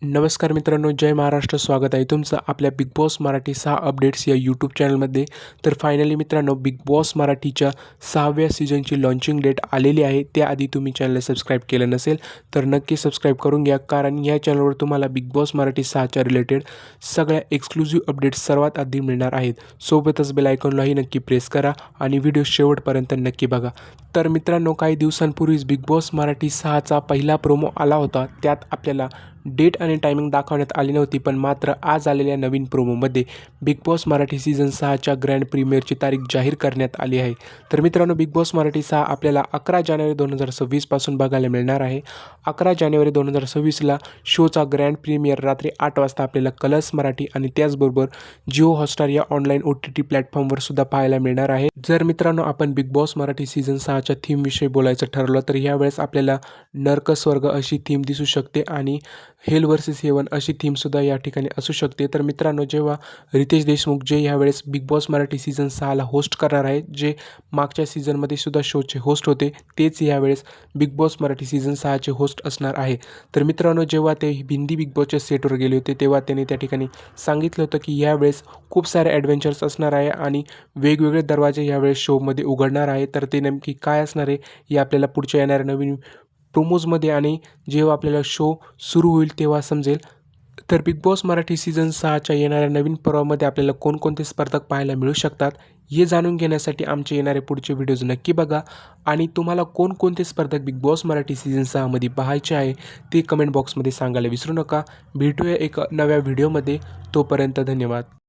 नमस्कार मित्रांनो, जय महाराष्ट्र. स्वागत आहे तुमचं आपल्या बिग बॉस मराठी 6 अपडेट्स या यूट्यूब चॅनलमध्ये. तर फायनली मित्रांनो, बिग बॉस मराठीच्या 6व्या सीझनची लॉन्चिंग डेट आलेली आहे. त्याआधी तुम्ही चॅनलला सबस्क्राईब केलं नसेल तर नक्की सबस्क्राईब करून घ्या, कारण या चॅनलवर तुम्हाला बिग बॉस मराठी 6च्या रिलेटेड सगळ्या एक्सक्लुझिव्ह अपडेट्स सर्वात आधी मिळणार आहेत. सोबतच बेल आयकॉनलाही नक्की प्रेस करा आणि व्हिडिओ शेवटपर्यंत नक्की बघा. तर मित्रांनो, काही दिवसांपूर्वीच बिग बॉस मराठी 6चा पहिला प्रोमो आला होता. त्यात आपल्याला डेट आणि टायमिंग दाखवण्यात आली नव्हती, पण मात्र आज आलेल्या नवीन प्रोमोमध्ये बिग बॉस मराठी सीझन 6च्या ग्रँड प्रीमियरची तारीख जाहीर करण्यात आली आहे. तर मित्रांनो, बिग बॉस मराठी 6 आपल्याला 11 जानेवारी 2026 पासून बघायला मिळणार आहे. 11 जानेवारी 2026ला शोचा ग्रँड प्रीमियर रात्री 8 वाजता आपल्याला कलर्स मराठी आणि त्याचबरोबर जिओ हॉटस्टार या ऑनलाईन OTT प्लॅटफॉर्मवर सुद्धा पाहायला मिळणार आहे. जर मित्रांनो आपण बिग बॉस मराठी सीझन 6च्या थीमविषयी बोलायचं ठरवलं तर यावेळेस आपल्याला नर्क स्वर्ग अशी थीम दिसू शकते आणि हेल वर्सेस हेवन अशी थीमसुद्धा या ठिकाणी असू शकते. तर मित्रांनो, जेव्हा रितेश देशमुख जे यावेळेस बिग बॉस मराठी सीझन 6ला होस्ट करणार आहेत, जे मागच्या सीझनमध्ये सुद्धा शोचे होस्ट होते, तेच यावेळेस बिग बॉस मराठी सीझन 6चे होस्ट असणार आहे. तर मित्रांनो, जेव्हा ते हिंदी बिग बॉसच्या सेटवर गेले होते तेव्हा त्यांनी त्या ठिकाणी सांगितलं होतं की यावेळेस खूप सारे ॲडव्हेंचर्स असणार आहे आणि वेगवेगळे दरवाजे यावेळेस शोमध्ये उघडणार आहे. तर ते नेमकी काय असणार आहे हे आपल्याला पुढच्या येणाऱ्या नवीन प्रोमोजमध्ये आणि जेव्हा आपल्याला शो सुरू होईल तेव्हा समजेल. तर बिग बॉस मराठी सीझन 6च्या येणाऱ्या नवीन पर्वामध्ये आपल्याला कोणकोणते स्पर्धक पाहायला मिळू शकतात हे जाणून घेण्यासाठी आमचे येणारे पुढचे व्हिडिओज नक्की बघा. आणि तुम्हाला कोणकोणते स्पर्धक बिग बॉस मराठी सीझन 6मध्ये पाहायचे आहे ते कमेंट बॉक्समध्ये सांगायला विसरू नका. भेटूया एक नव्या व्हिडिओमध्ये. तोपर्यंत धन्यवाद.